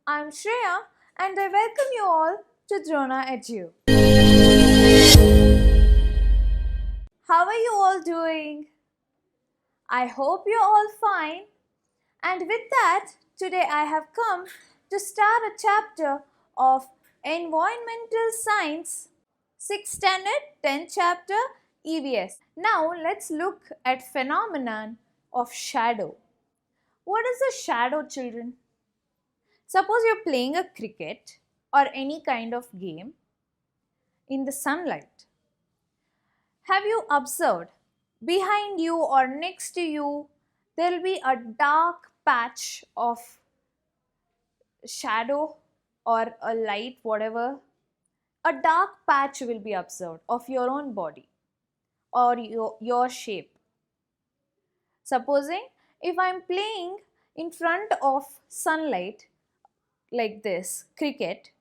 I'm Shreya and I welcome you all to Drona Edu. How are you all doing? I hope you're all fine. And with that, today I have come to start a chapter of Environmental Science, 6th Standard, 10th chapter, EVS. Now let's look at phenomenon of shadow. What is a shadow, children? Suppose you're playing a cricket or any kind of game in the sunlight. Have you observed behind you or next to you there will be a dark patch of shadow or a light, whatever? A dark patch will be observed of your own body or your shape. Supposing if I'm playing in front of sunlight like this, cricket,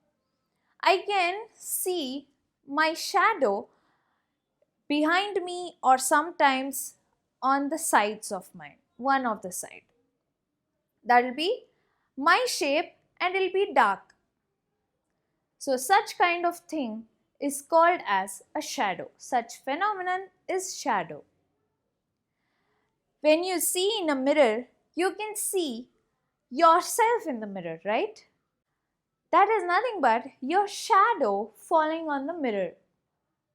I can see my shadow behind me or sometimes on the sides of mine, one of the side. That will be my shape and it will be dark. So such kind of thing is called as a shadow. Such phenomenon is shadow. When you see in a mirror, you can see yourself in the mirror, right? That is nothing but your shadow falling on the mirror.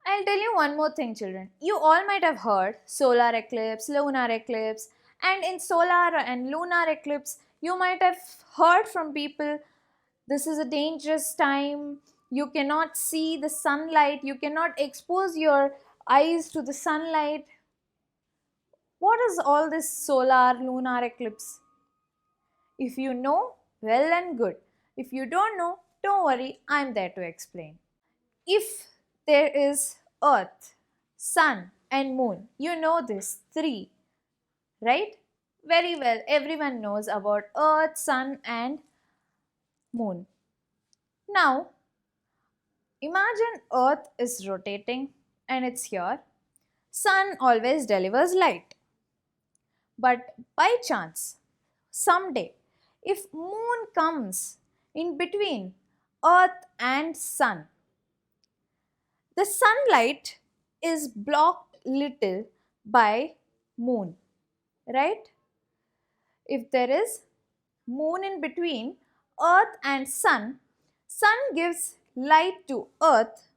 I'll tell you one more thing, children. You all might have heard solar eclipse, lunar eclipse, and in solar and lunar eclipse, you might have heard from people, this is a dangerous time, you cannot see the sunlight, you cannot expose your eyes to the sunlight. What is all this solar, lunar eclipse? If you know, well and good. If you don't know, don't worry, I'm there to explain. If there is earth, sun and moon, you know this, three, right? Very well, everyone knows about earth, sun and moon. Now, imagine earth is rotating and it's here. Sun always delivers light. But by chance, someday, if moon comes in between earth and sun, the sunlight is blocked little by moon, right? If there is moon in between earth and sun, sun gives light to earth,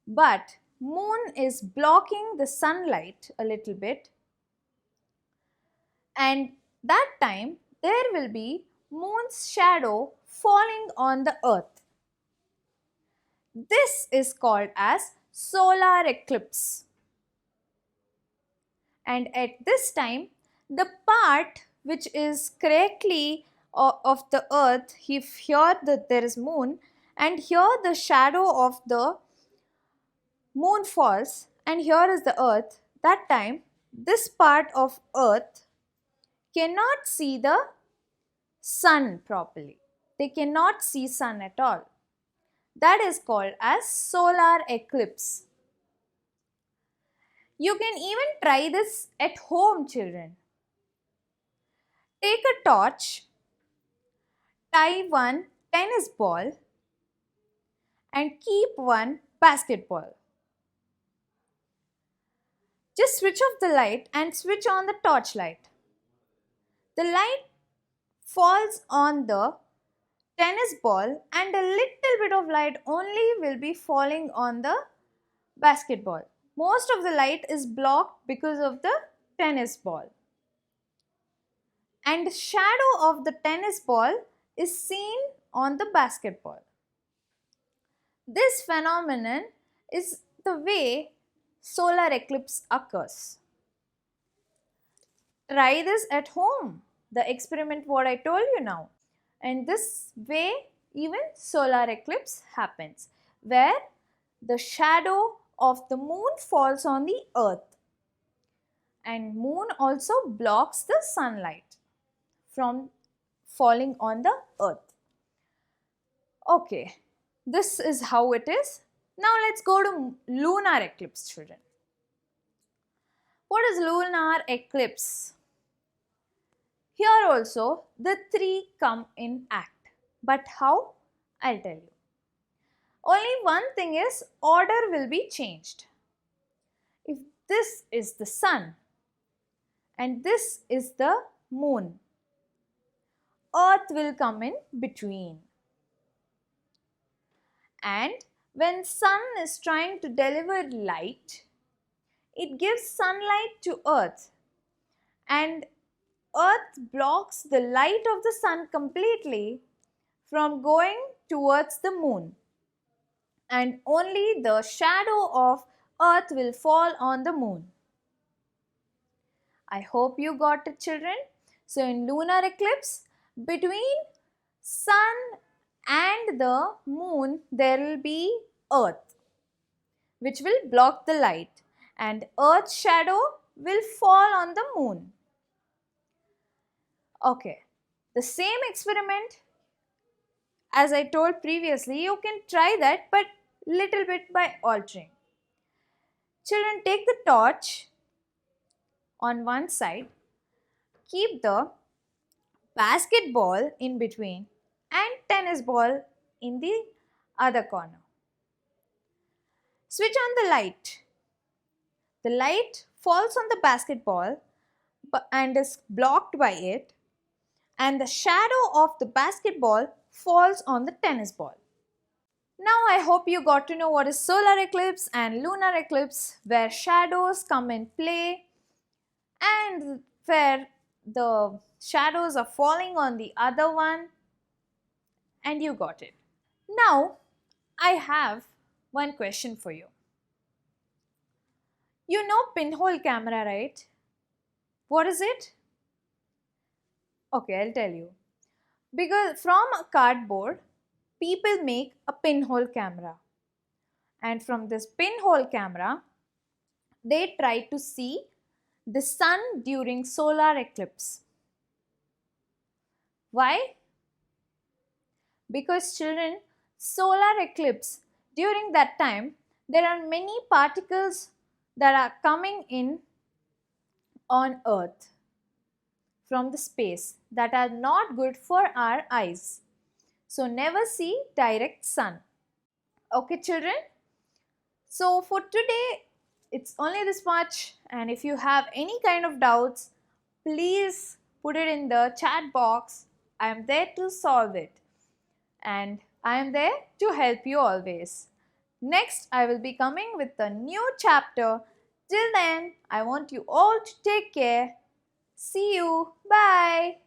but moon is blocking the sunlight a little bit, and that time there will be moon's shadow falling on the earth. This is called as solar eclipse. And at this time, the part which is correctly of the earth, if here there is moon and here the shadow of the moon falls and here is the earth, that time this part of earth cannot see the sun properly. They cannot see sun at all. That is called as solar eclipse. You can even try this at home, children. Take a torch, tie one tennis ball and keep one basketball. Just switch off the light and switch on the torch light. The light falls on the tennis ball and a little bit of light only will be falling on the basketball. Most of the light is blocked because of the tennis ball. And the shadow of the tennis ball is seen on the basketball. This phenomenon is the way solar eclipse occurs. Try this at home, the experiment what I told you now. And this way even solar eclipse happens, where the shadow of the moon falls on the earth and moon also blocks the sunlight from falling on the earth. Okay, this is how it is. Now let's go to lunar eclipse, children. What is lunar eclipse? Here also the three come in act. But how? I'll tell you. Only one thing is, order will be changed. If this is the sun and this is the moon, Earth will come in between. And when sun is trying to deliver light, it gives sunlight to Earth, and Earth blocks the light of the sun completely from going towards the moon, and only the shadow of Earth will fall on the moon. I hope you got it, children. So in lunar eclipse, between sun and the moon, there will be Earth, which will block the light, and Earth's shadow will fall on the moon. Okay, the same experiment as I told previously, you can try that, but little bit by altering. Children, take the torch on one side, keep the basketball in between and tennis ball in the other corner. Switch on the light. The light falls on the basketball and is blocked by it, and the shadow of the basketball falls on the tennis ball. Now I hope you got to know what is solar eclipse and lunar eclipse, where shadows come in play and where the shadows are falling on the other one, and you got it. Now I have one question for you. You know pinhole camera, right? What is it? Okay, I'll tell you. Because from a cardboard, people make a pinhole camera. And from this pinhole camera, they try to see the sun during solar eclipse. Why? Because children, solar eclipse, during that time, there are many particles that are coming in on Earth from the space that are not good for our eyes. So never see direct sun. Okay, children? So for today, it's only this much, and if you have any kind of doubts, please put it in the chat box. I am there to solve it, and I am there to help you always. Next, I will be coming with a new chapter. Till then, I want you all to take care. See you. Bye.